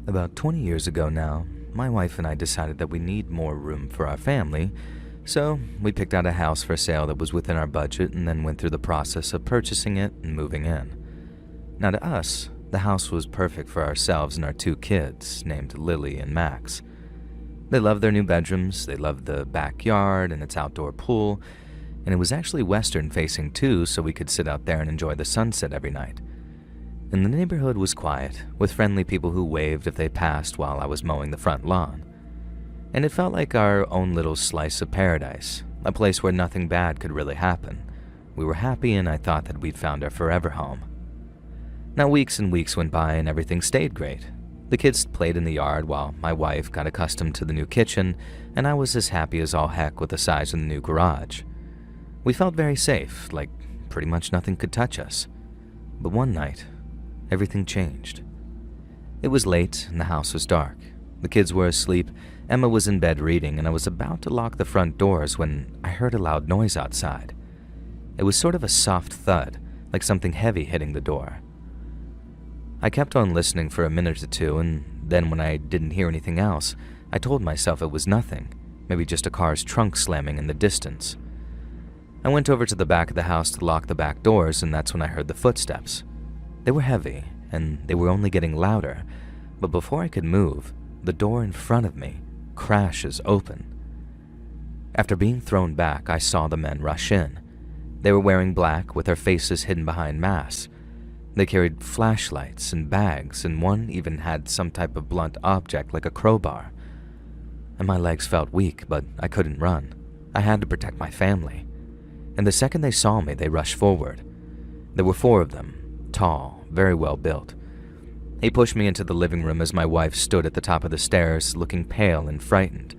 About 20 years ago now, my wife and I decided that we need more room for our family, so we picked out a house for sale that was within our budget and then went through the process of purchasing it and moving in. Now to us, the house was perfect for ourselves and our two kids, named Lily and Max. They loved their new bedrooms, they loved the backyard and its outdoor pool, and it was actually western facing too, so we could sit out there and enjoy the sunset every night. And the neighborhood was quiet, with friendly people who waved if they passed while I was mowing the front lawn. And it felt like our own little slice of paradise, a place where nothing bad could really happen. We were happy and I thought that we'd found our forever home. Now weeks and weeks went by and everything stayed great. The kids played in the yard while my wife got accustomed to the new kitchen, and I was as happy as all heck with the size of the new garage. We felt very safe, like pretty much nothing could touch us. But one night, everything changed. It was late and the house was dark. The kids were asleep, Emma was in bed reading, and I was about to lock the front doors when I heard a loud noise outside. It was sort of a soft thud, like something heavy hitting the door. I kept on listening for a minute or two, and then when I didn't hear anything else, I told myself it was nothing, maybe just a car's trunk slamming in the distance. I went over to the back of the house to lock the back doors, and that's when I heard the footsteps. They were heavy, and they were only getting louder, but before I could move, the door in front of me crashes open. After being thrown back, I saw the men rush in. They were wearing black with their faces hidden behind masks. They carried flashlights and bags, and one even had some type of blunt object like a crowbar. And my legs felt weak, but I couldn't run. I had to protect my family. And the second they saw me, they rushed forward. There were 4 of them, tall, very well built. He pushed me into the living room as my wife stood at the top of the stairs, looking pale and frightened.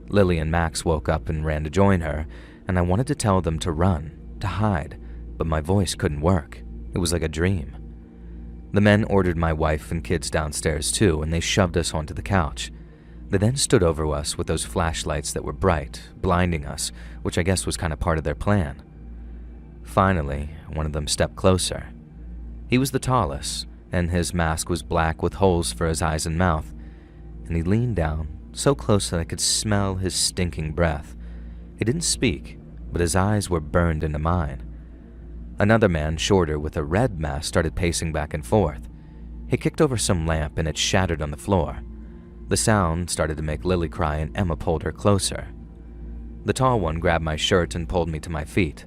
Lily and Max woke up and ran to join her, and I wanted to tell them to run, to hide, but my voice couldn't work. It was like a dream. The men ordered my wife and kids downstairs too, and they shoved us onto the couch. They then stood over us with those flashlights that were bright, blinding us, which I guess was kind of part of their plan. Finally, one of them stepped closer. He was the tallest, and his mask was black with holes for his eyes and mouth, and he leaned down, so close that I could smell his stinking breath. He didn't speak, but his eyes were burned into mine. Another man, shorter, with a red mask, started pacing back and forth. He kicked over some lamp and it shattered on the floor. The sound started to make Lily cry and Emma pulled her closer. The tall one grabbed my shirt and pulled me to my feet.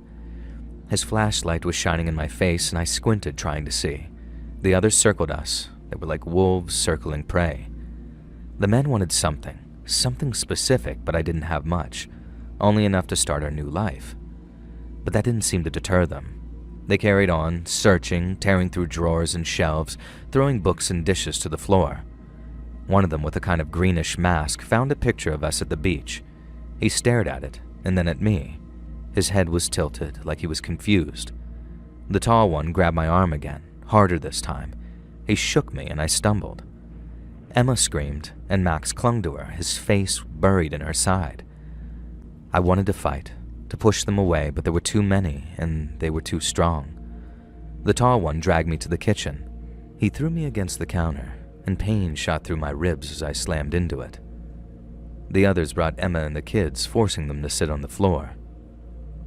His flashlight was shining in my face and I squinted trying to see. The others circled us. They were like wolves circling prey. The men wanted something specific, but I didn't have much, only enough to start our new life. But that didn't seem to deter them. They carried on, searching, tearing through drawers and shelves, throwing books and dishes to the floor. One of them, with a kind of greenish mask, found a picture of us at the beach. He stared at it, and then at me. His head was tilted, like he was confused. The tall one grabbed my arm again, harder this time. He shook me and I stumbled. Emma screamed, and Max clung to her, his face buried in her side. I wanted to fight, to push them away, but there were too many, and they were too strong. The tall one dragged me to the kitchen. He threw me against the counter, and pain shot through my ribs as I slammed into it. The others brought Emma and the kids, forcing them to sit on the floor.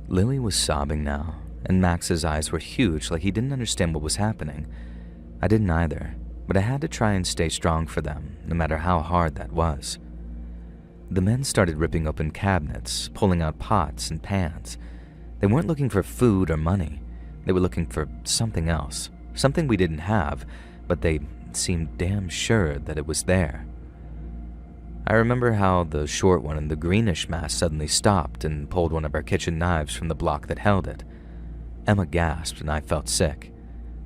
Lily was sobbing now, and Max's eyes were huge, like he didn't understand what was happening. I didn't either, but I had to try and stay strong for them, no matter how hard that was. The men started ripping open cabinets, pulling out pots and pans. They weren't looking for food or money. They were looking for something else, something we didn't have, but they seemed damn sure that it was there. I remember how the short one in the greenish mask suddenly stopped and pulled one of our kitchen knives from the block that held it. Emma gasped and I felt sick.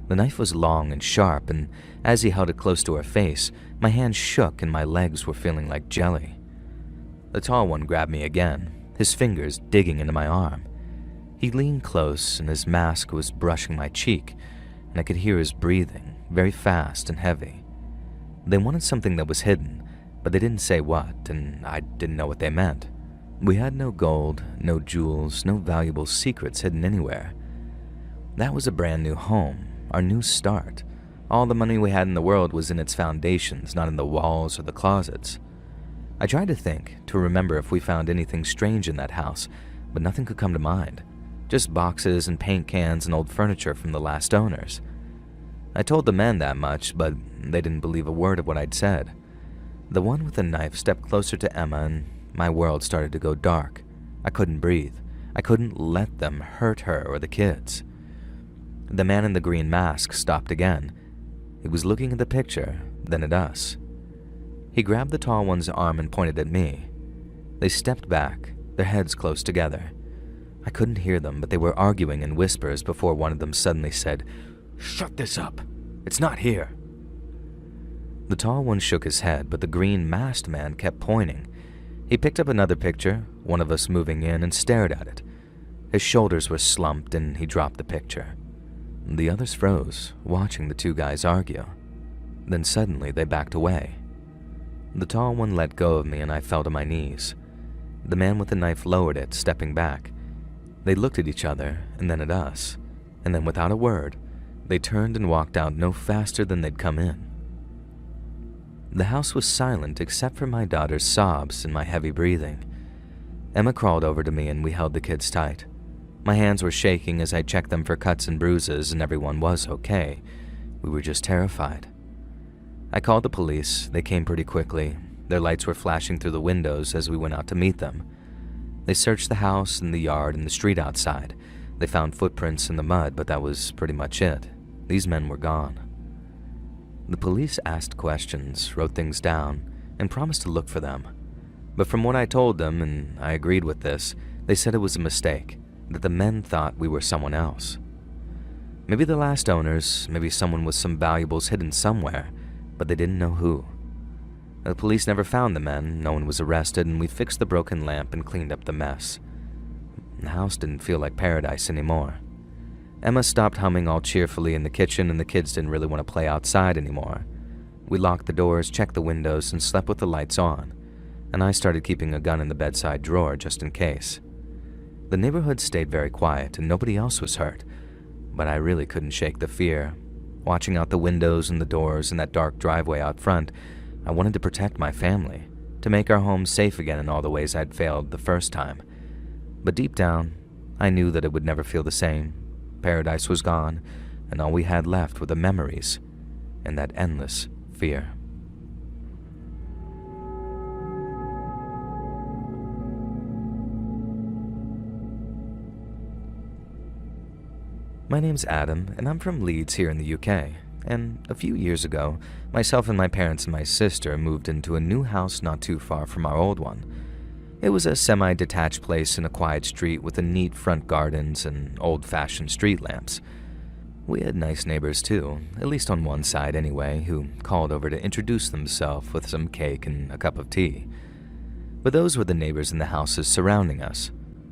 The knife was long and sharp, and as he held it close to her face, my hands shook and my legs were feeling like jelly. The tall one grabbed me again, his fingers digging into my arm. He leaned close and his mask was brushing my cheek, and I could hear his breathing, very fast and heavy. They wanted something that was hidden, but they didn't say what, and I didn't know what they meant. We had no gold, no jewels, no valuable secrets hidden anywhere. That was a brand new home, our new start. All the money we had in the world was in its foundations, not in the walls or the closets. I tried to think, to remember if we found anything strange in that house, but nothing could come to mind. Just boxes and paint cans and old furniture from the last owners. I told the men that much, but they didn't believe a word of what I'd said. The one with the knife stepped closer to Emma, and my world started to go dark. I couldn't breathe. I couldn't let them hurt her or the kids. The man in the green mask stopped again. He was looking at the picture, then at us. He grabbed the tall one's arm and pointed at me. They stepped back, their heads close together. I couldn't hear them, but they were arguing in whispers before one of them suddenly said, "Shut this up! It's not here!" The tall one shook his head, but the green masked man kept pointing. He picked up another picture, one of us moving in, and stared at it. His shoulders were slumped and he dropped the picture. The others froze, watching the two guys argue. Then suddenly they backed away. The tall one let go of me and I fell to my knees. The man with the knife lowered it, stepping back. They looked at each other and then at us, and then without a word, they turned and walked out no faster than they'd come in. The house was silent except for my daughter's sobs and my heavy breathing. Emma crawled over to me and we held the kids tight. My hands were shaking as I checked them for cuts and bruises, and everyone was okay. We were just terrified. I called the police. They came pretty quickly. Their lights were flashing through the windows as we went out to meet them. They searched the house and the yard and the street outside. They found footprints in the mud, but that was pretty much it. These men were gone. The police asked questions, wrote things down, and promised to look for them. But from what I told them, and I agreed with this, they said it was a mistake, that the men thought we were someone else. Maybe the last owners, maybe someone with some valuables hidden somewhere, but they didn't know who. The police never found the men, no one was arrested, and we fixed the broken lamp and cleaned up the mess. The house didn't feel like paradise anymore. Emma stopped humming all cheerfully in the kitchen, and the kids didn't really want to play outside anymore. We locked the doors, checked the windows, and slept with the lights on, and I started keeping a gun in the bedside drawer just in case. The neighborhood stayed very quiet, and nobody else was hurt, but I really couldn't shake the fear. Watching out the windows and the doors and that dark driveway out front, I wanted to protect my family, to make our home safe again in all the ways I'd failed the first time. But deep down, I knew that it would never feel the same. Paradise was gone, and all we had left were the memories and that endless fear. My name's Adam, and I'm from Leeds here in the UK. And a few years ago, myself and my parents and my sister moved into a new house not too far from our old one. It was a semi-detached place in a quiet street with a neat front gardens and old-fashioned street lamps. We had nice neighbors too, at least on one side anyway, who called over to introduce themselves with some cake and a cup of tea. But those were the neighbors in the houses surrounding us.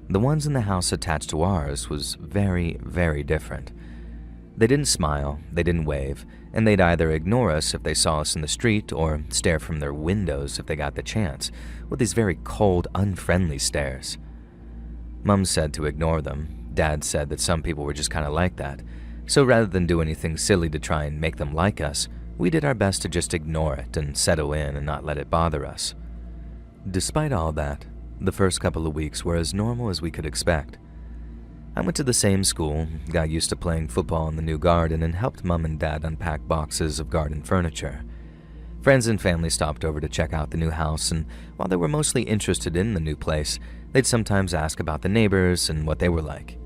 The ones in the house attached to ours was very, very different. They didn't smile, they didn't wave, and they'd either ignore us if they saw us in the street or stare from their windows if they got the chance, with these very cold, unfriendly stares. Mom said to ignore them. Dad said that some people were just kind of like that, so rather than do anything silly to try and make them like us, we did our best to just ignore it and settle in and not let it bother us. Despite all that, the first couple of weeks were as normal as we could expect. I went to the same school, got used to playing football in the new garden, and helped Mom and Dad unpack boxes of garden furniture. Friends and family stopped over to check out the new house, and while they were mostly interested in the new place, they'd sometimes ask about the neighbors and what they were like.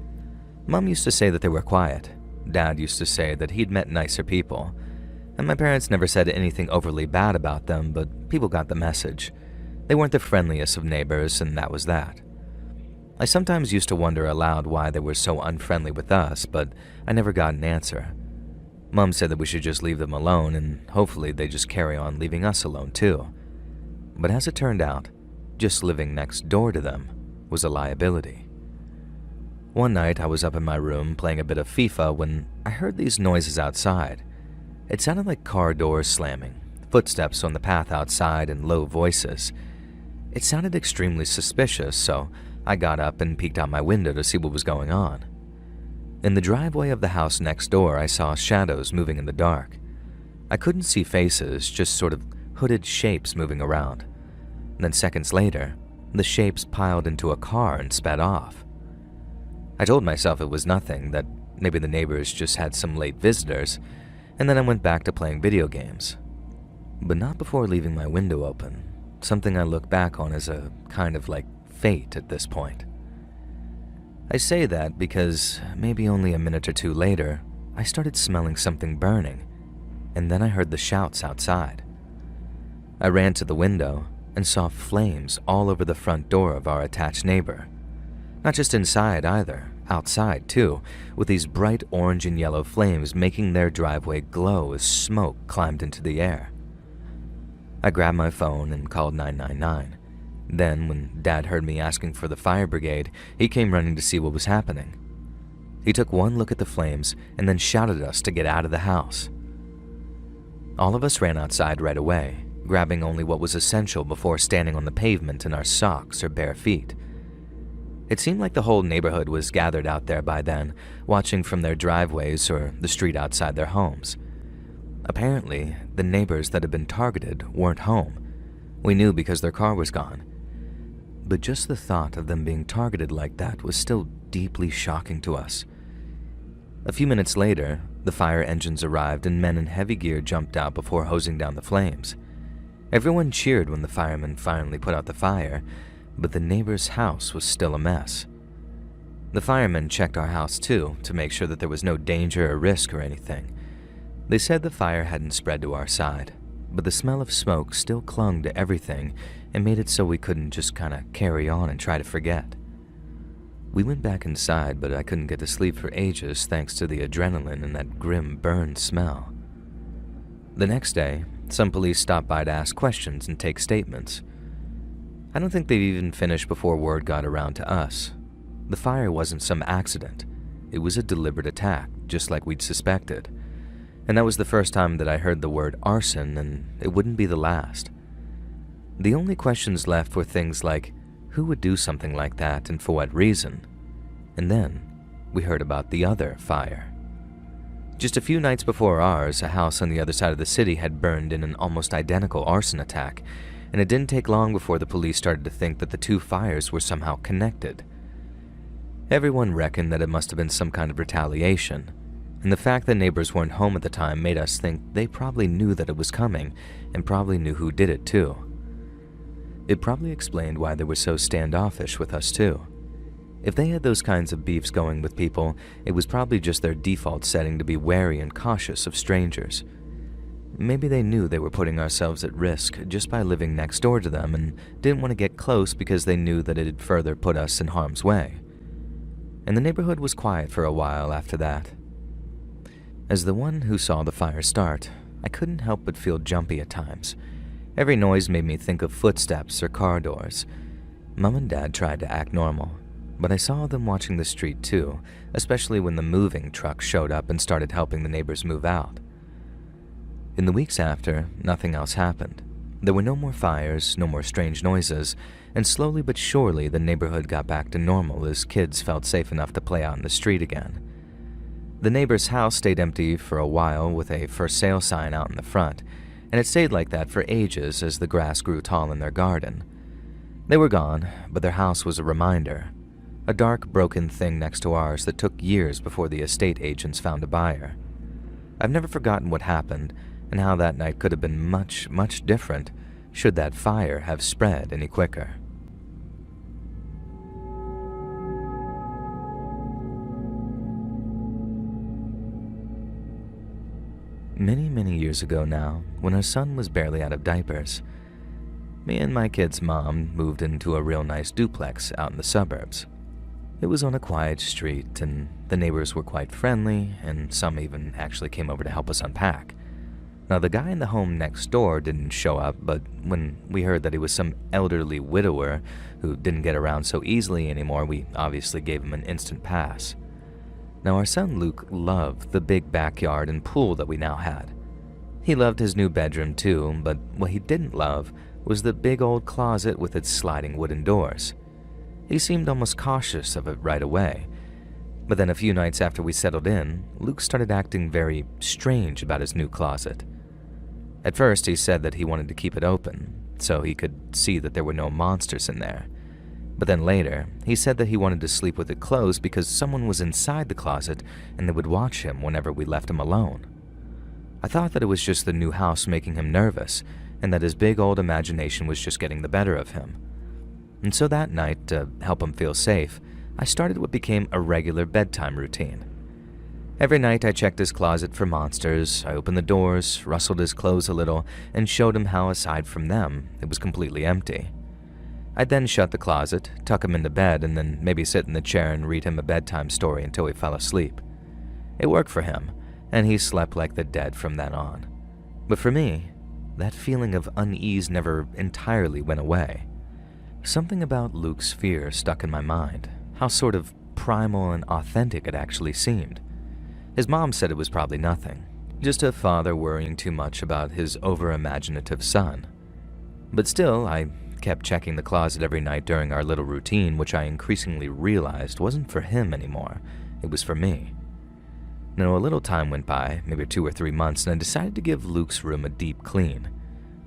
Mom used to say that they were quiet. Dad used to say that he'd met nicer people. And my parents never said anything overly bad about them, but people got the message. They weren't the friendliest of neighbors, and that was that. I sometimes used to wonder aloud why they were so unfriendly with us, but I never got an answer. Mom said that we should just leave them alone, and hopefully they'd just carry on leaving us alone too. But as it turned out, just living next door to them was a liability. One night I was up in my room playing a bit of FIFA when I heard these noises outside. It sounded like car doors slamming, footsteps on the path outside, and low voices. It sounded extremely suspicious, so I got up and peeked out my window to see what was going on. In the driveway of the house next door, I saw shadows moving in the dark. I couldn't see faces, just sort of hooded shapes moving around. Then seconds later, the shapes piled into a car and sped off. I told myself it was nothing, that maybe the neighbors just had some late visitors, and then I went back to playing video games. But not before leaving my window open, something I look back on as a kind of like fate at this point. I say that because maybe only a minute or two later, I started smelling something burning, and then I heard the shouts outside. I ran to the window and saw flames all over the front door of our attached neighbor. Not just inside either, outside too, with these bright orange and yellow flames making their driveway glow as smoke climbed into the air. I grabbed my phone and called 999. Then, when Dad heard me asking for the fire brigade, he came running to see what was happening. He took one look at the flames and then shouted at us to get out of the house. All of us ran outside right away, grabbing only what was essential before standing on the pavement in our socks or bare feet. It seemed like the whole neighborhood was gathered out there by then, watching from their driveways or the street outside their homes. Apparently, the neighbors that had been targeted weren't home. We knew because their car was gone. But just the thought of them being targeted like that was still deeply shocking to us. A few minutes later, the fire engines arrived and men in heavy gear jumped out before hosing down the flames. Everyone cheered when the firemen finally put out the fire, but the neighbor's house was still a mess. The firemen checked our house too to make sure that there was no danger or risk or anything. They said the fire hadn't spread to our side, but the smell of smoke still clung to everything and made it so we couldn't just kind of carry on and try to forget. We went back inside, but I couldn't get to sleep for ages thanks to the adrenaline and that grim burn smell. The next day, some police stopped by to ask questions and take statements. I don't think they even finished before word got around to us. The fire wasn't some accident. It was a deliberate attack, just like we'd suspected. And that was the first time that I heard the word arson, and it wouldn't be the last. The only questions left were things like, who would do something like that and for what reason? And then, we heard about the other fire. Just a few nights before ours, a house on the other side of the city had burned in an almost identical arson attack, and it didn't take long before the police started to think that the two fires were somehow connected. Everyone reckoned that it must have been some kind of retaliation, and the fact that neighbors weren't home at the time made us think they probably knew that it was coming and probably knew who did it too. It probably explained why they were so standoffish with us too. If they had those kinds of beefs going with people, it was probably just their default setting to be wary and cautious of strangers. Maybe they knew they were putting ourselves at risk just by living next door to them and didn't want to get close because they knew that it'd further put us in harm's way. And the neighborhood was quiet for a while after that. As the one who saw the fire start, I couldn't help but feel jumpy at times. Every noise made me think of footsteps or car doors. Mom and Dad tried to act normal, but I saw them watching the street too, especially when the moving truck showed up and started helping the neighbors move out. In the weeks after, nothing else happened. There were no more fires, no more strange noises, and slowly but surely the neighborhood got back to normal as kids felt safe enough to play out in the street again. The neighbor's house stayed empty for a while with a for sale sign out in the front, and it stayed like that for ages as the grass grew tall in their garden. They were gone, but their house was a reminder, a dark, broken thing next to ours that took years before the estate agents found a buyer. I've never forgotten what happened and how that night could have been much, much different should that fire have spread any quicker. Many, many years ago now, when our son was barely out of diapers, me and my kid's mom moved into a real nice duplex out in the suburbs. It was on a quiet street, and the neighbors were quite friendly, and some even actually came over to help us unpack. Now, the guy in the home next door didn't show up, but when we heard that he was some elderly widower who didn't get around so easily anymore, we obviously gave him an instant pass. Now, our son Luke loved the big backyard and pool that we now had. He loved his new bedroom too, but what he didn't love was the big old closet with its sliding wooden doors. He seemed almost cautious of it right away. But then a few nights after we settled in, Luke started acting very strange about his new closet. At first, he said that he wanted to keep it open, so he could see that there were no monsters in there. But then later, he said that he wanted to sleep with it closed because someone was inside the closet and they would watch him whenever we left him alone. I thought that it was just the new house making him nervous, and that his big old imagination was just getting the better of him. And so that night, to help him feel safe, I started what became a regular bedtime routine. Every night I checked his closet for monsters, I opened the doors, rustled his clothes a little, and showed him how aside from them, it was completely empty. I'd then shut the closet, tuck him into bed, and then maybe sit in the chair and read him a bedtime story until he fell asleep. It worked for him, and he slept like the dead from then on. But for me, that feeling of unease never entirely went away. Something about Luke's fear stuck in my mind, how sort of primal and authentic it actually seemed. His mom said it was probably nothing, just a father worrying too much about his over-imaginative son. But still, I kept checking the closet every night during our little routine, which I increasingly realized wasn't for him anymore, it was for me. Now, a little time went by, maybe 2 or 3 months, and I decided to give Luke's room a deep clean.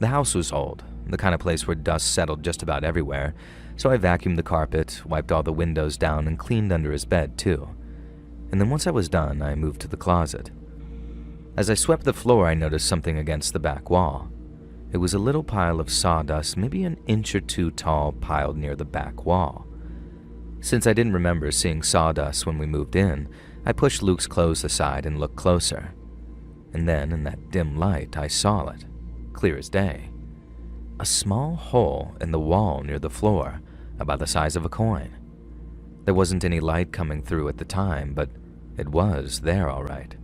The house was old, the kind of place where dust settled just about everywhere, so I vacuumed the carpet, wiped all the windows down, and cleaned under his bed too. And then once I was done, I moved to the closet. As I swept the floor, I noticed something against the back wall. It was a little pile of sawdust, maybe an inch or two tall, piled near the back wall. Since I didn't remember seeing sawdust when we moved in, I pushed Luke's clothes aside and looked closer. And then, in that dim light, I saw it, clear as day. A small hole in the wall near the floor, about the size of a coin. There wasn't any light coming through at the time, but it was there all right.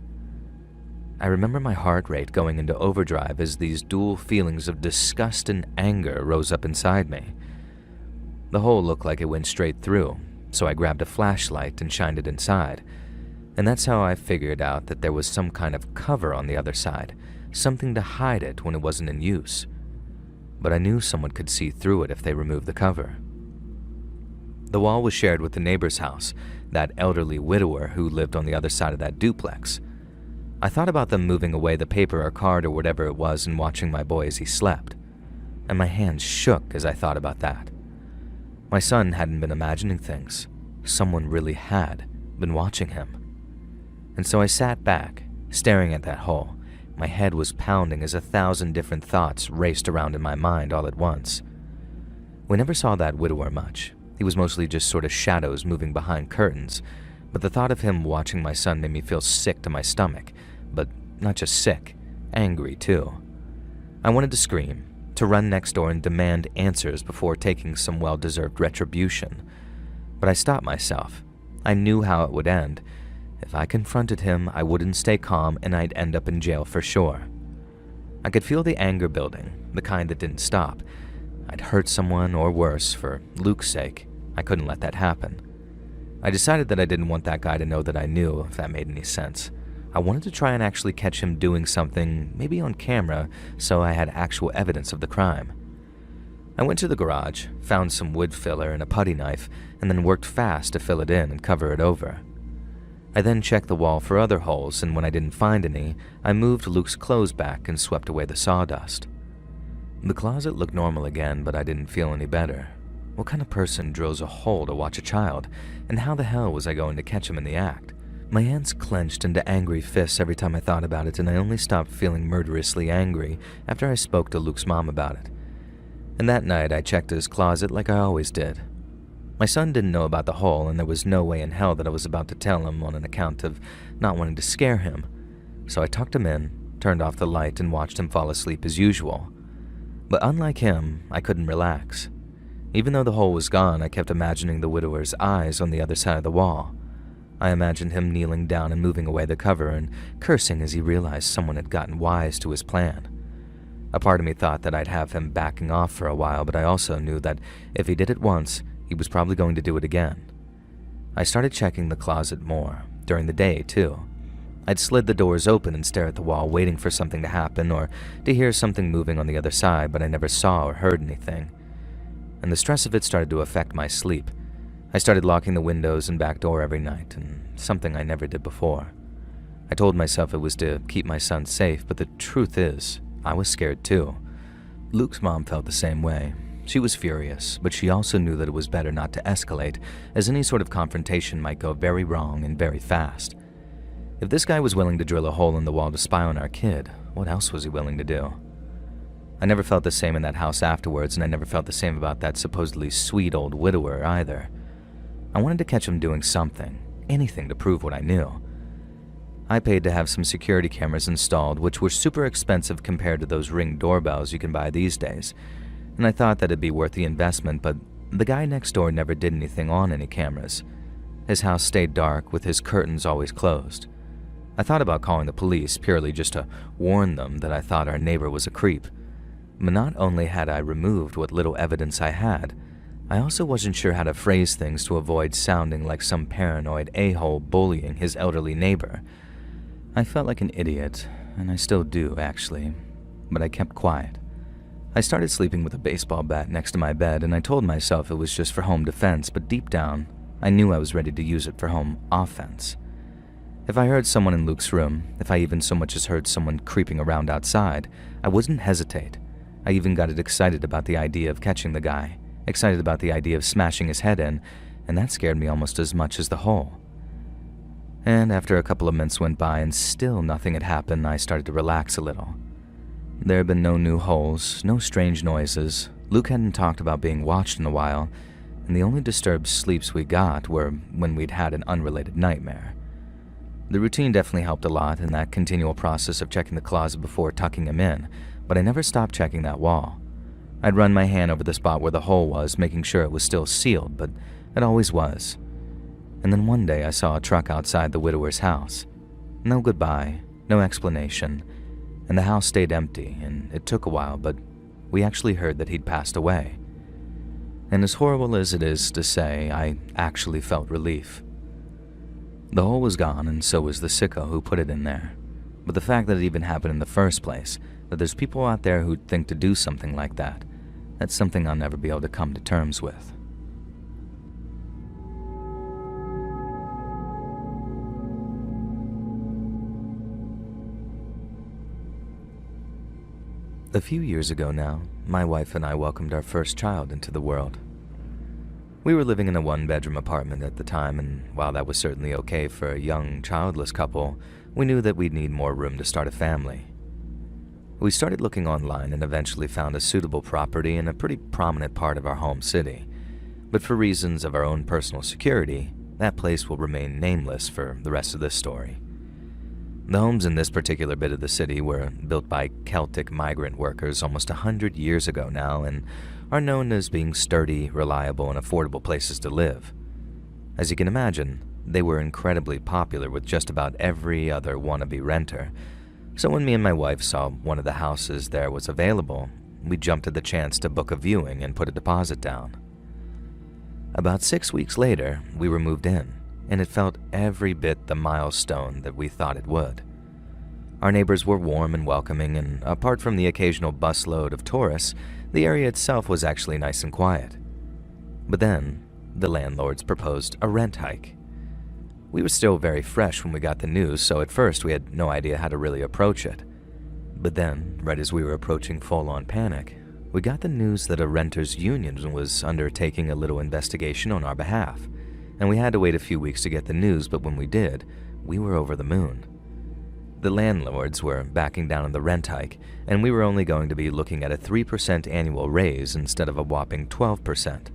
I remember my heart rate going into overdrive as these dual feelings of disgust and anger rose up inside me. The hole looked like it went straight through, so I grabbed a flashlight and shined it inside, and that's how I figured out that there was some kind of cover on the other side, something to hide it when it wasn't in use. But I knew someone could see through it if they removed the cover. The wall was shared with the neighbor's house, that elderly widower who lived on the other side of that duplex. I thought about them moving away the paper or card or whatever it was and watching my boy as he slept, and my hands shook as I thought about that. My son hadn't been imagining things. Someone really had been watching him. And so I sat back, staring at that hole. My head was pounding as 1,000 different thoughts raced around in my mind all at once. We never saw that widower much. He was mostly just sort of shadows moving behind curtains, but the thought of him watching my son made me feel sick to my stomach, but not just sick, angry too. I wanted to scream, to run next door and demand answers before taking some well-deserved retribution. But I stopped myself. I knew how it would end. If I confronted him, I wouldn't stay calm and I'd end up in jail for sure. I could feel the anger building, the kind that didn't stop. I'd hurt someone, or worse, for Luke's sake. I couldn't let that happen. I decided that I didn't want that guy to know that I knew, if that made any sense. I wanted to try and actually catch him doing something, maybe on camera, so I had actual evidence of the crime. I went to the garage, found some wood filler and a putty knife, and then worked fast to fill it in and cover it over. I then checked the wall for other holes, and when I didn't find any, I moved Luke's clothes back and swept away the sawdust. The closet looked normal again, but I didn't feel any better. What kind of person drills a hole to watch a child, and how the hell was I going to catch him in the act? My hands clenched into angry fists every time I thought about it, and I only stopped feeling murderously angry after I spoke to Luke's mom about it. And that night, I checked his closet like I always did. My son didn't know about the hole, and there was no way in hell that I was about to tell him on an account of not wanting to scare him. So I tucked him in, turned off the light, and watched him fall asleep as usual. But unlike him, I couldn't relax. Even though the hole was gone, I kept imagining the widower's eyes on the other side of the wall. I imagined him kneeling down and moving away the cover and cursing as he realized someone had gotten wise to his plan. A part of me thought that I'd have him backing off for a while, but I also knew that if he did it once, he was probably going to do it again. I started checking the closet more, during the day too. I'd slid the doors open and stare at the wall, waiting for something to happen or to hear something moving on the other side, but I never saw or heard anything. And the stress of it started to affect my sleep. I started locking the windows and back door every night, and something I never did before. I told myself it was to keep my son safe, but the truth is, I was scared too. Luke's mom felt the same way. She was furious, but she also knew that it was better not to escalate, as any sort of confrontation might go very wrong and very fast. If this guy was willing to drill a hole in the wall to spy on our kid, what else was he willing to do? I never felt the same in that house afterwards, and I never felt the same about that supposedly sweet old widower either. I wanted to catch him doing something, anything to prove what I knew. I paid to have some security cameras installed, which were super expensive compared to those Ring doorbells you can buy these days, and I thought that it'd be worth the investment, but the guy next door never did anything on any cameras. His house stayed dark, with his curtains always closed. I thought about calling the police, purely just to warn them that I thought our neighbor was a creep. But not only had I removed what little evidence I had, I also wasn't sure how to phrase things to avoid sounding like some paranoid a-hole bullying his elderly neighbor. I felt like an idiot, and I still do, actually, but I kept quiet. I started sleeping with a baseball bat next to my bed, and I told myself it was just for home defense, but deep down, I knew I was ready to use it for home offense. If I heard someone in Luke's room, if I even so much as heard someone creeping around outside, I wouldn't hesitate. I even got excited about the idea of catching the guy, excited about the idea of smashing his head in, and that scared me almost as much as the hole. And after a couple of minutes went by and still nothing had happened, I started to relax a little. There had been no new holes, no strange noises. Luke hadn't talked about being watched in a while, and the only disturbed sleeps we got were when we'd had an unrelated nightmare. The routine definitely helped a lot in that continual process of checking the closet before tucking him in, but I never stopped checking that wall. I'd run my hand over the spot where the hole was, making sure it was still sealed, but it always was. And then one day I saw a truck outside the widower's house. No goodbye, no explanation, and the house stayed empty, and it took a while, but we actually heard that he'd passed away. And as horrible as it is to say, I actually felt relief. The hole was gone, and so was the sicko who put it in there. But the fact that it even happened in the first place, that there's people out there who'd think to do something like that, that's something I'll never be able to come to terms with. A few years ago now, my wife and I welcomed our first child into the world. We were living in a one-bedroom apartment at the time, and while that was certainly okay for a young, childless couple, we knew that we'd need more room to start a family. We started looking online and eventually found a suitable property in a pretty prominent part of our home city, but for reasons of our own personal security, that place will remain nameless for the rest of this story. The homes in this particular bit of the city were built by Celtic migrant workers almost 100 years ago now and are known as being sturdy, reliable, and affordable places to live. As you can imagine, they were incredibly popular with just about every other wannabe renter, so when me and my wife saw one of the houses there was available, we jumped at the chance to book a viewing and put a deposit down. About 6 weeks later, we were moved in, and it felt every bit the milestone that we thought it would. Our neighbors were warm and welcoming, and apart from the occasional busload of tourists, the area itself was actually nice and quiet. But then, the landlords proposed a rent hike. We were still very fresh when we got the news, so at first we had no idea how to really approach it. But then, right as we were approaching full-on panic, we got the news that a renters' union was undertaking a little investigation on our behalf, and we had to wait a few weeks to get the news, but when we did, we were over the moon. The landlords were backing down on the rent hike, and we were only going to be looking at a 3% annual raise instead of a whopping 12%.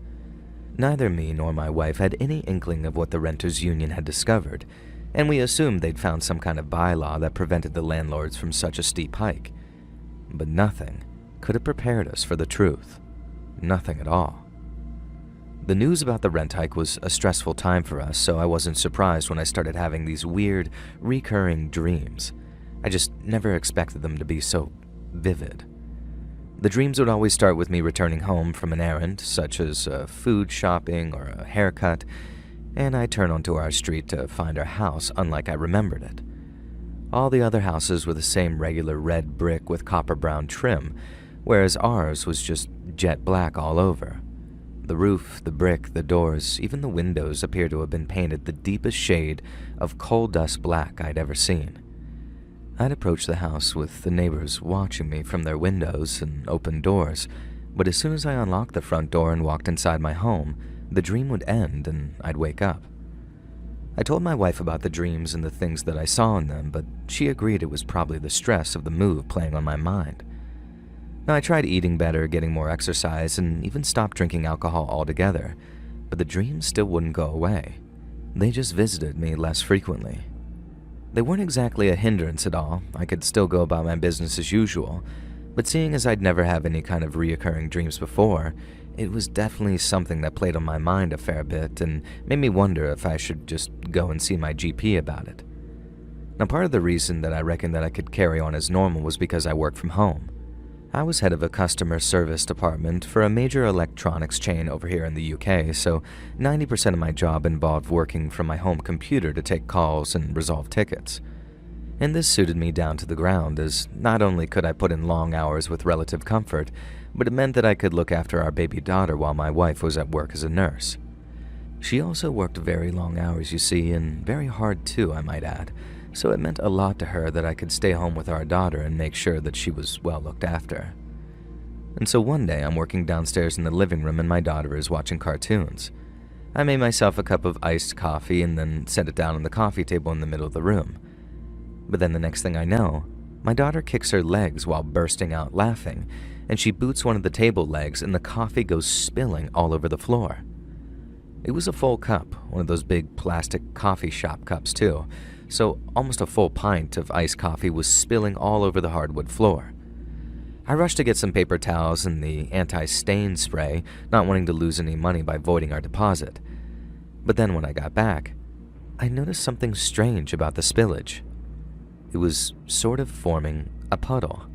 Neither me nor my wife had any inkling of what the renters' union had discovered, and we assumed they'd found some kind of bylaw that prevented the landlords from such a steep hike. But nothing could have prepared us for the truth. Nothing at all. The news about the rent hike was a stressful time for us, so I wasn't surprised when I started having these weird, recurring dreams. I just never expected them to be so vivid. The dreams would always start with me returning home from an errand, such as food shopping or a haircut, and I'd turn onto our street to find our house unlike I remembered it. All the other houses were the same regular red brick with copper-brown trim, whereas ours was just jet black all over. The roof, the brick, the doors, even the windows appeared to have been painted the deepest shade of coal dust black I'd ever seen. I'd approached the house with the neighbors watching me from their windows and open doors, but as soon as I unlocked the front door and walked inside my home, the dream would end and I'd wake up. I told my wife about the dreams and the things that I saw in them, but she agreed it was probably the stress of the move playing on my mind. Now, I tried eating better, getting more exercise, and even stopped drinking alcohol altogether, but the dreams still wouldn't go away. They just visited me less frequently. They weren't exactly a hindrance at all. I could still go about my business as usual, but seeing as I'd never had any kind of reoccurring dreams before, it was definitely something that played on my mind a fair bit and made me wonder if I should just go and see my GP about it. Now, part of the reason that I reckoned that I could carry on as normal was because I worked from home. I was head of a customer service department for a major electronics chain over here in the UK, so 90% of my job involved working from my home computer to take calls and resolve tickets. And this suited me down to the ground, as not only could I put in long hours with relative comfort, but it meant that I could look after our baby daughter while my wife was at work as a nurse. She also worked very long hours, you see, and very hard too, I might add, so it meant a lot to her that I could stay home with our daughter and make sure that she was well looked after. And so one day I'm working downstairs in the living room and my daughter is watching cartoons. I made myself a cup of iced coffee and then set it down on the coffee table in the middle of the room. But then the next thing I know, my daughter kicks her legs while bursting out laughing, and she boots one of the table legs and the coffee goes spilling all over the floor. It was a full cup, one of those big plastic coffee shop cups too, so almost a full pint of iced coffee was spilling all over the hardwood floor. I rushed to get some paper towels and the anti-stain spray, not wanting to lose any money by voiding our deposit. But then when I got back, I noticed something strange about the spillage. It was sort of forming a puddle.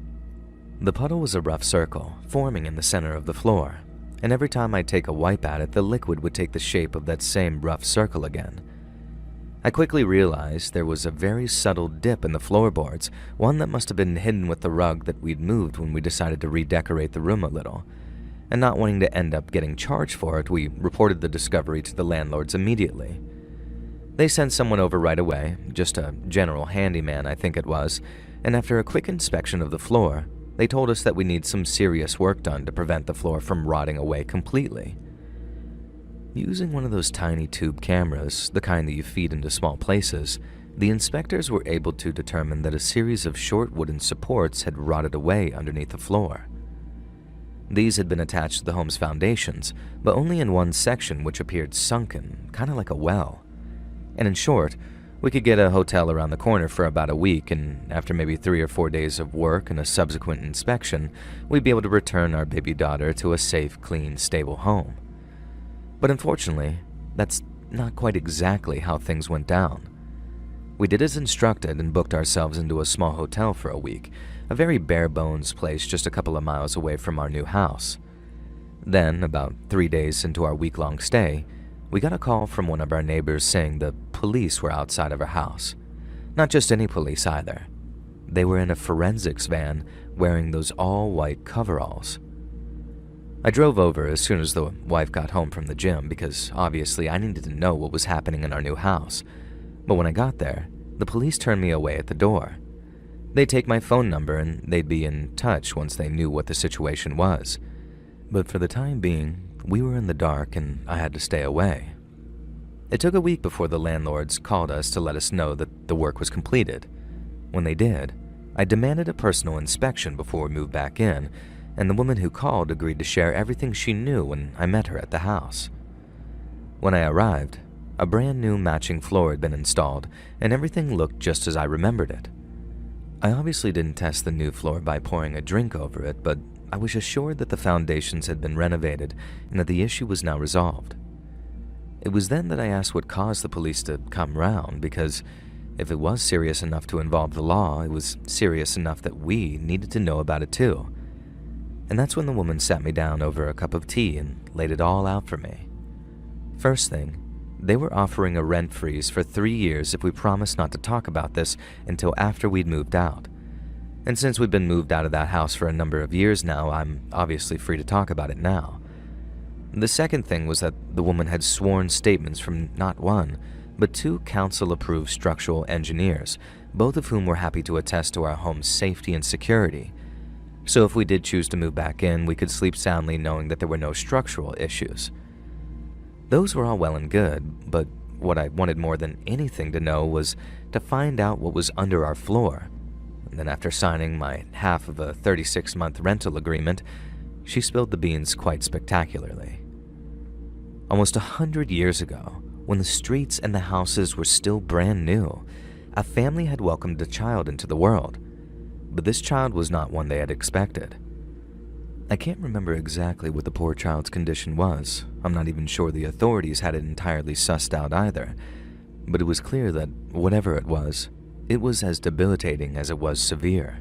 The puddle was a rough circle, forming in the center of the floor, and every time I'd take a wipe at it, the liquid would take the shape of that same rough circle again. I quickly realized there was a very subtle dip in the floorboards, one that must have been hidden with the rug that we'd moved when we decided to redecorate the room a little. And not wanting to end up getting charged for it, we reported the discovery to the landlords immediately. They sent someone over right away, just a general handyman I think it was, and after a quick inspection of the floor, they told us that we need some serious work done to prevent the floor from rotting away completely. Using one of those tiny tube cameras, the kind that you feed into small places, the inspectors were able to determine that a series of short wooden supports had rotted away underneath the floor. These had been attached to the home's foundations, but only in one section which appeared sunken, kind of like a well. And in short, we could get a hotel around the corner for about a week, and after maybe 3 or 4 days of work and a subsequent inspection, we'd be able to return our baby daughter to a safe, clean, stable home. But unfortunately, that's not quite exactly how things went down. We did as instructed and booked ourselves into a small hotel for a week, a very bare-bones place just a couple of miles away from our new house. Then, about 3 days into our week-long stay, we got a call from one of our neighbors saying the police were outside of our house. Not just any police either. They were in a forensics van wearing those all-white coveralls. I drove over as soon as the wife got home from the gym because obviously I needed to know what was happening in our new house. But when I got there, the police turned me away at the door. They'd take my phone number and they'd be in touch once they knew what the situation was. But for the time being, we were in the dark and I had to stay away. It took a week before the landlords called us to let us know that the work was completed. When they did, I demanded a personal inspection before we moved back in, and the woman who called agreed to share everything she knew when I met her at the house. When I arrived, a brand new matching floor had been installed, and everything looked just as I remembered it. I obviously didn't test the new floor by pouring a drink over it, but I was assured that the foundations had been renovated and that the issue was now resolved. It was then that I asked what caused the police to come round, because if it was serious enough to involve the law, it was serious enough that we needed to know about it too. And that's when the woman sat me down over a cup of tea and laid it all out for me. First thing, they were offering a rent freeze for 3 years if we promised not to talk about this until after we'd moved out. And since we've been moved out of that house for a number of years now, I'm obviously free to talk about it now. The second thing was that the woman had sworn statements from not one, but 2 council-approved structural engineers, both of whom were happy to attest to our home's safety and security. So if we did choose to move back in, we could sleep soundly knowing that there were no structural issues. Those were all well and good, but what I wanted more than anything to know was to find out what was under our floor. And then after signing my half of a 36-month rental agreement, she spilled the beans quite spectacularly. Almost 100 years ago, when the streets and the houses were still brand new, a family had welcomed a child into the world, but this child was not one they had expected. I can't remember exactly what the poor child's condition was. I'm not even sure the authorities had it entirely sussed out either, but it was clear that whatever it was as debilitating as it was severe.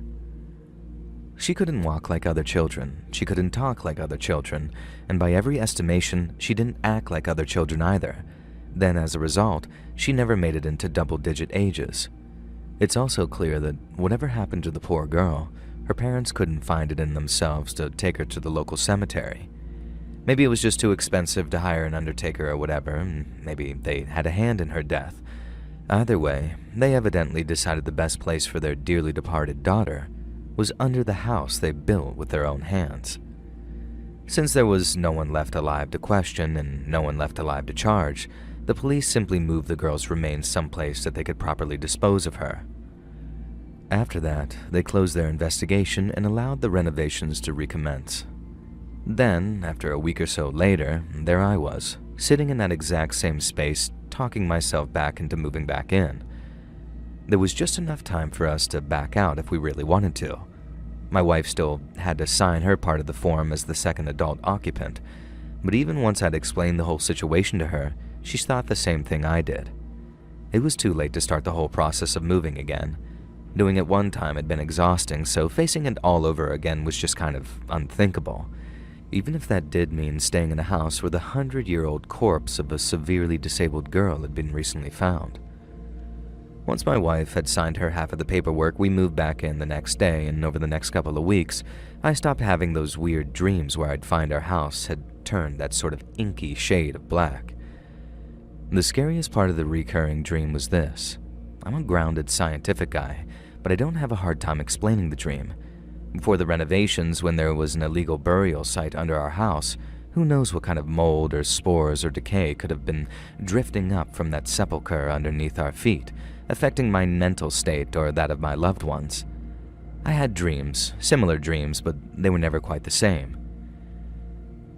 She couldn't walk like other children, she couldn't talk like other children, and by every estimation, she didn't act like other children either. Then, as a result, she never made it into double-digit ages. It's also clear that whatever happened to the poor girl, her parents couldn't find it in themselves to take her to the local cemetery. Maybe it was just too expensive to hire an undertaker or whatever, and maybe they had a hand in her death. Either way, they evidently decided the best place for their dearly departed daughter was under the house they built with their own hands. Since there was no one left alive to question and no one left alive to charge, the police simply moved the girl's remains someplace that they could properly dispose of her. After that, they closed their investigation and allowed the renovations to recommence. Then, after a week or so later, there I was, sitting in that exact same space, talking myself back into moving back in. There was just enough time for us to back out if we really wanted to. My wife still had to sign her part of the form as the second adult occupant, but even once I'd explained the whole situation to her, she thought the same thing I did. It was too late to start the whole process of moving again. Doing it one time had been exhausting, so facing it all over again was just kind of unthinkable, even if that did mean staying in a house where the 100-year-old corpse of a severely disabled girl had been recently found. Once my wife had signed her half of the paperwork, we moved back in the next day, and over the next couple of weeks, I stopped having those weird dreams where I'd find our house had turned that sort of inky shade of black. The scariest part of the recurring dream was this. I'm a grounded scientific guy, but I don't have a hard time explaining the dream. Before the renovations, when there was an illegal burial site under our house, who knows what kind of mold or spores or decay could have been drifting up from that sepulcher underneath our feet, affecting my mental state or that of my loved ones. I had dreams, similar dreams, but they were never quite the same.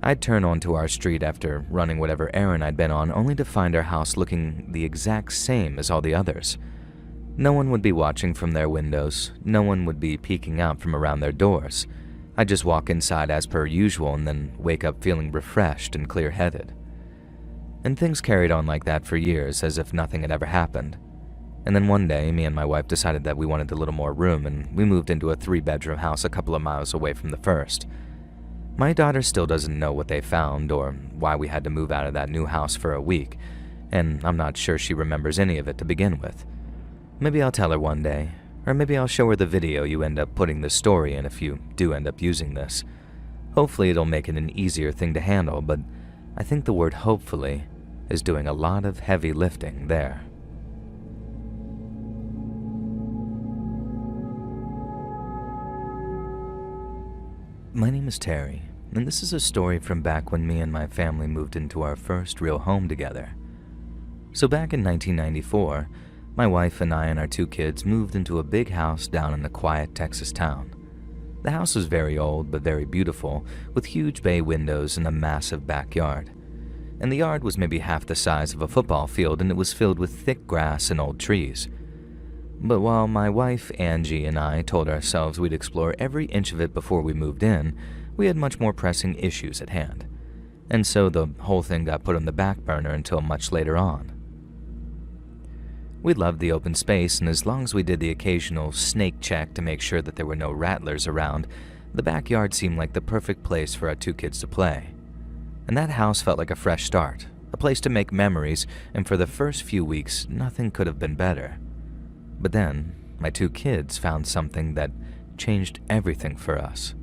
I'd turn onto our street after running whatever errand I'd been on, only to find our house looking the exact same as all the others. No one would be watching from their windows, no one would be peeking out from around their doors. I'd just walk inside as per usual and then wake up feeling refreshed and clear-headed. And things carried on like that for years, as if nothing had ever happened. And then one day, me and my wife decided that we wanted a little more room, and we moved into a 3-bedroom house a couple of miles away from the first. My daughter still doesn't know what they found or why we had to move out of that new house for a week, and I'm not sure she remembers any of it to begin with. Maybe I'll tell her one day, or maybe I'll show her the video you end up putting the story in if you do end up using this. Hopefully it'll make it an easier thing to handle, but I think the word hopefully is doing a lot of heavy lifting there. My name is Terry, and this is a story from back when me and my family moved into our first real home together. So back in 1994, my wife and I and our 2 kids moved into a big house down in a quiet Texas town. The house was very old but very beautiful, with huge bay windows and a massive backyard. And the yard was maybe half the size of a football field, and it was filled with thick grass and old trees. But while my wife, Angie, and I told ourselves we'd explore every inch of it before we moved in, we had much more pressing issues at hand. And so the whole thing got put on the back burner until much later on. We loved the open space, and as long as we did the occasional snake check to make sure that there were no rattlers around, the backyard seemed like the perfect place for our 2 kids to play. And that house felt like a fresh start, a place to make memories, and for the first few weeks, nothing could have been better. But then, my 2 kids found something that changed everything for us.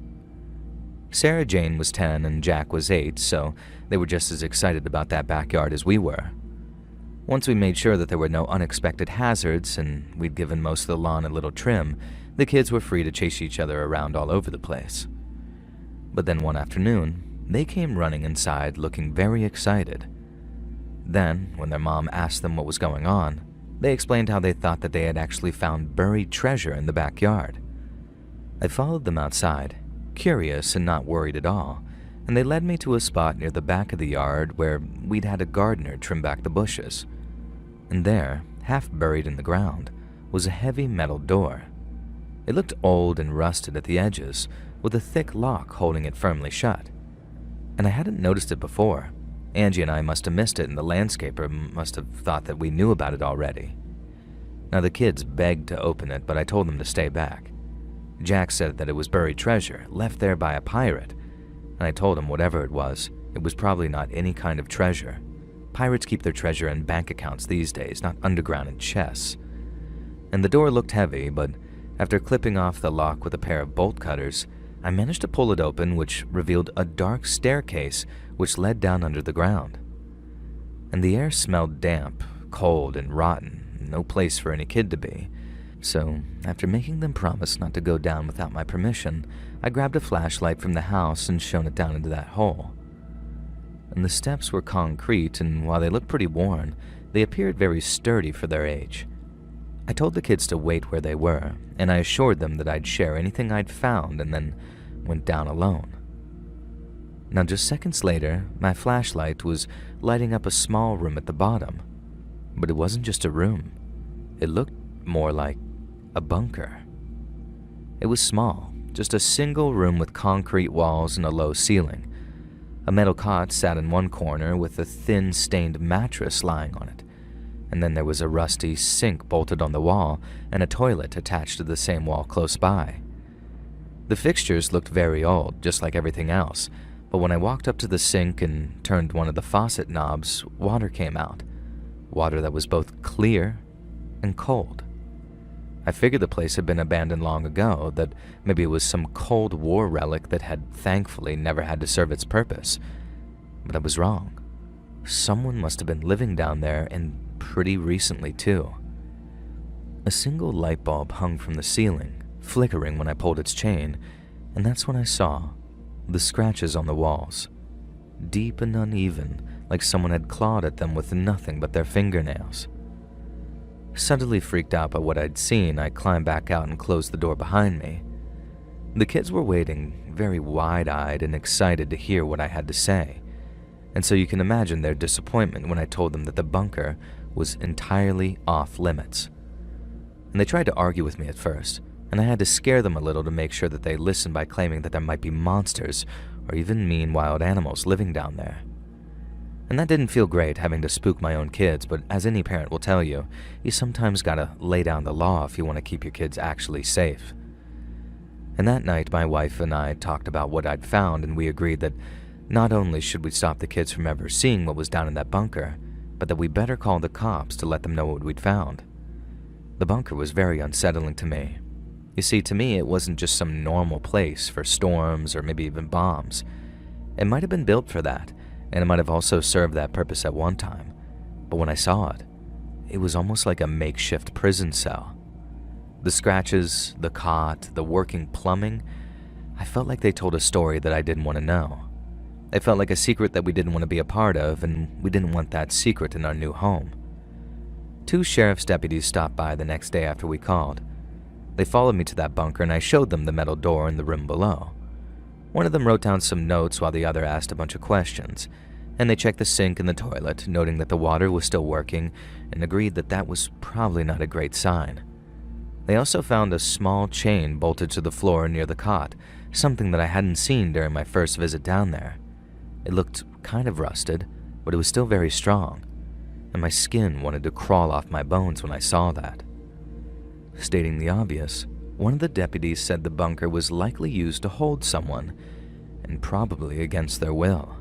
Sarah Jane was 10 and Jack was 8, so they were just as excited about that backyard as we were. Once we made sure that there were no unexpected hazards and we'd given most of the lawn a little trim, the kids were free to chase each other around all over the place. But then one afternoon, they came running inside looking very excited. Then, when their mom asked them what was going on, they explained how they thought that they had actually found buried treasure in the backyard. I followed them outside, curious and not worried at all, and they led me to a spot near the back of the yard where we'd had a gardener trim back the bushes. And there, half buried in the ground, was a heavy metal door. It looked old and rusted at the edges, with a thick lock holding it firmly shut. And I hadn't noticed it before. Angie and I must have missed it, and the landscaper must have thought that we knew about it already. Now the kids begged to open it, but I told them to stay back. Jack said that it was buried treasure, left there by a pirate, and I told him whatever it was probably not any kind of treasure. Pirates keep their treasure in bank accounts these days, not underground in chests. And the door looked heavy, but after clipping off the lock with a pair of bolt cutters, I managed to pull it open, which revealed a dark staircase which led down under the ground. And the air smelled damp, cold, and rotten, no place for any kid to be. So, after making them promise not to go down without my permission, I grabbed a flashlight from the house and shone it down into that hole. And the steps were concrete, and while they looked pretty worn, they appeared very sturdy for their age. I told the kids to wait where they were, and I assured them that I'd share anything I'd found and then went down alone. Now, just seconds later, my flashlight was lighting up a small room at the bottom. But it wasn't just a room. It looked more like a bunker. It was small, just a single room with concrete walls and a low ceiling. A metal cot sat in one corner with a thin, stained mattress lying on it. And then there was a rusty sink bolted on the wall and a toilet attached to the same wall close by. The fixtures looked very old, just like everything else, but when I walked up to the sink and turned one of the faucet knobs, water came out. Water that was both clear and cold. I figured the place had been abandoned long ago, that maybe it was some Cold War relic that had thankfully never had to serve its purpose. But I was wrong. Someone must have been living down there, and pretty recently too. A single light bulb hung from the ceiling, flickering when I pulled its chain, and that's when I saw the scratches on the walls. Deep and uneven, like someone had clawed at them with nothing but their fingernails. Suddenly freaked out by what I'd seen, I climbed back out and closed the door behind me. The kids were waiting, very wide-eyed and excited to hear what I had to say, and so you can imagine their disappointment when I told them that the bunker was entirely off limits. And they tried to argue with me at first, and I had to scare them a little to make sure that they listened by claiming that there might be monsters or even mean wild animals living down there. And that didn't feel great, having to spook my own kids, but as any parent will tell you, you sometimes gotta lay down the law if you want to keep your kids actually safe. And that night, my wife and I talked about what I'd found, and we agreed that not only should we stop the kids from ever seeing what was down in that bunker, but that we better call the cops to let them know what we'd found. The bunker was very unsettling to me. You see, to me, it wasn't just some normal place for storms or maybe even bombs. It might have been built for that, and it might have also served that purpose at one time. But when I saw it, it was almost like a makeshift prison cell. The scratches, the cot, the working plumbing, I felt like they told a story that I didn't want to know. It felt like a secret that we didn't want to be a part of, and we didn't want that secret in our new home. 2 sheriff's deputies stopped by the next day after we called. They followed me to that bunker, and I showed them the metal door in the room below. One of them wrote down some notes while the other asked a bunch of questions, and they checked the sink and the toilet, noting that the water was still working, and agreed that that was probably not a great sign. They also found a small chain bolted to the floor near the cot, something that I hadn't seen during my first visit down there. It looked kind of rusted, but it was still very strong, and my skin wanted to crawl off my bones when I saw that. Stating the obvious, one of the deputies said the bunker was likely used to hold someone, and probably against their will.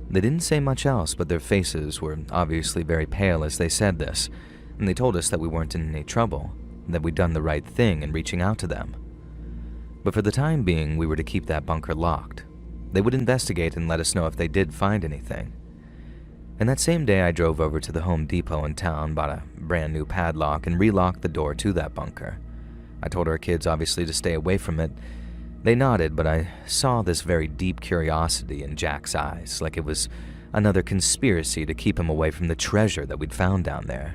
They didn't say much else, but their faces were obviously very pale as they said this, and they told us that we weren't in any trouble, and that we'd done the right thing in reaching out to them. But for the time being, we were to keep that bunker locked. They would investigate and let us know if they did find anything. And that same day, I drove over to the Home Depot in town, bought a brand new padlock, and relocked the door to that bunker. I told our kids obviously to stay away from it. They nodded, but I saw this very deep curiosity in Jack's eyes, like it was another conspiracy to keep him away from the treasure that we'd found down there.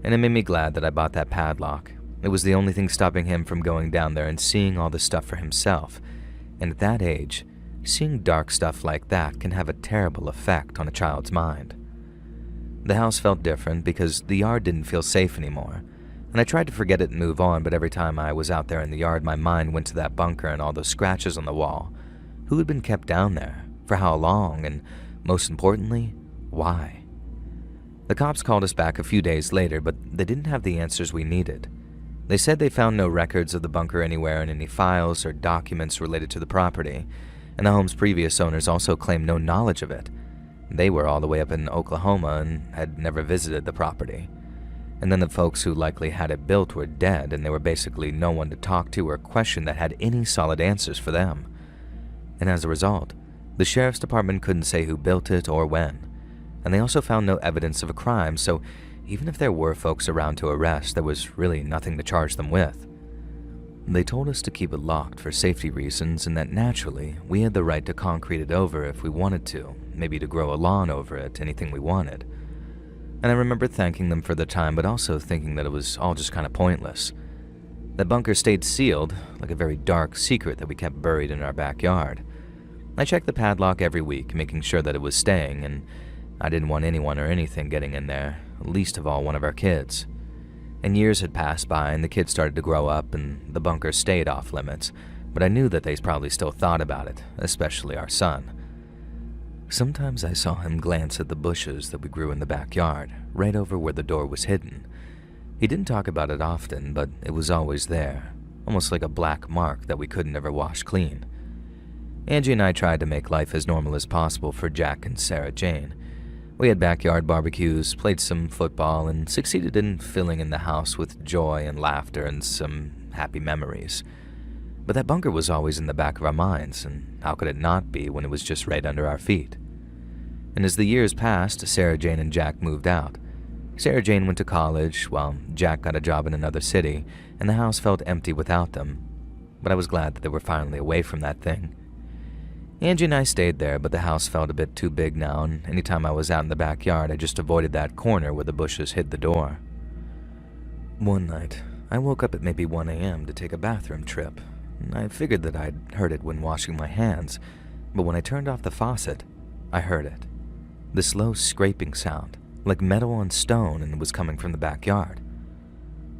And it made me glad that I bought that padlock. It was the only thing stopping him from going down there and seeing all the stuff for himself. And at that age, seeing dark stuff like that can have a terrible effect on a child's mind. The house felt different because the yard didn't feel safe anymore, and I tried to forget it and move on, but every time I was out there in the yard, my mind went to that bunker and all those scratches on the wall. Who had been kept down there? For how long? And most importantly, why? The cops called us back a few days later, but they didn't have the answers we needed. They said they found no records of the bunker anywhere in any files or documents related to the property, and the home's previous owners also claimed no knowledge of it. They were all the way up in Oklahoma and had never visited the property. And then the folks who likely had it built were dead, and there were basically no one to talk to or question that had any solid answers for them. And as a result, the sheriff's department couldn't say who built it or when. And they also found no evidence of a crime, so even if there were folks around to arrest, there was really nothing to charge them with. They told us to keep it locked for safety reasons, and that naturally, we had the right to concrete it over if we wanted to, maybe to grow a lawn over it, anything we wanted. And I remember thanking them for the time, but also thinking that it was all just kind of pointless. That bunker stayed sealed, like a very dark secret that we kept buried in our backyard. I checked the padlock every week, making sure that it was staying, and I didn't want anyone or anything getting in there, least of all one of our kids. And years had passed by, and the kids started to grow up, and the bunker stayed off limits, but I knew that they probably still thought about it, especially our son. Sometimes I saw him glance at the bushes that we grew in the backyard, right over where the door was hidden. He didn't talk about it often, but it was always there, almost like a black mark that we couldn't ever wash clean. Angie and I tried to make life as normal as possible for Jack and Sarah Jane. We had backyard barbecues, played some football, and succeeded in filling in the house with joy and laughter and some happy memories. But that bunker was always in the back of our minds, and how could it not be when it was just right under our feet? And as the years passed, Sarah Jane and Jack moved out. Sarah Jane went to college, while Jack got a job in another city, and the house felt empty without them. But I was glad that they were finally away from that thing. Angie and I stayed there, but the house felt a bit too big now, and anytime I was out in the backyard, I just avoided that corner where the bushes hid the door. One night, I woke up at maybe 1 a.m. to take a bathroom trip. I figured that I'd heard it when washing my hands, but when I turned off the faucet, I heard it. The slow scraping sound, like metal on stone, and it was coming from the backyard.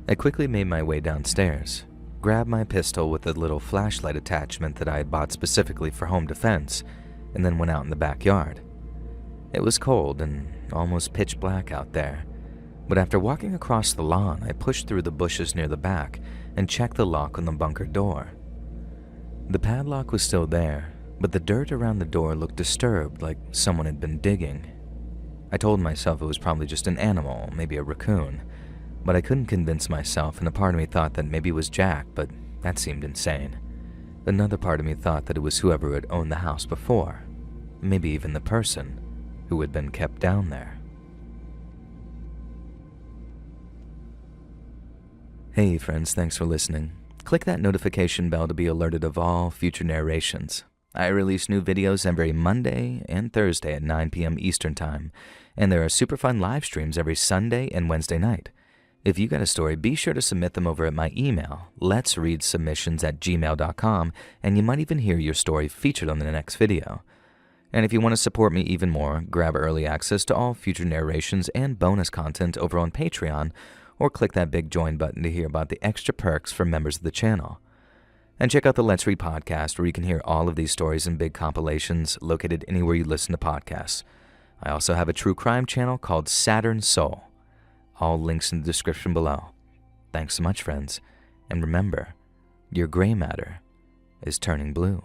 I quickly made my way downstairs, grabbed my pistol with the little flashlight attachment that I had bought specifically for home defense, and then went out in the backyard. It was cold and almost pitch black out there, but after walking across the lawn, I pushed through the bushes near the back and checked the lock on the bunker door. The padlock was still there, but the dirt around the door looked disturbed, like someone had been digging. I told myself it was probably just an animal, maybe a raccoon, but I couldn't convince myself, and a part of me thought that maybe it was Jack, but that seemed insane. Another part of me thought that it was whoever had owned the house before, maybe even the person who had been kept down there. Hey friends, thanks for listening. Click that notification bell to be alerted of all future narrations. I release new videos every Monday and Thursday at 9 p.m. Eastern Time, and there are super fun live streams every Sunday and Wednesday night. If you got a story, be sure to submit them over at my email, letsreadsubmissions@gmail.com, and you might even hear your story featured on the next video. And if you want to support me even more, grab early access to all future narrations and bonus content over on Patreon, or click that big join button to hear about the extra perks for members of the channel. And check out the Let's Read podcast, where you can hear all of these stories in big compilations located anywhere you listen to podcasts. I also have a true crime channel called Saturn Soul. All links in the description below. Thanks so much, friends. And remember, your gray matter is turning blue.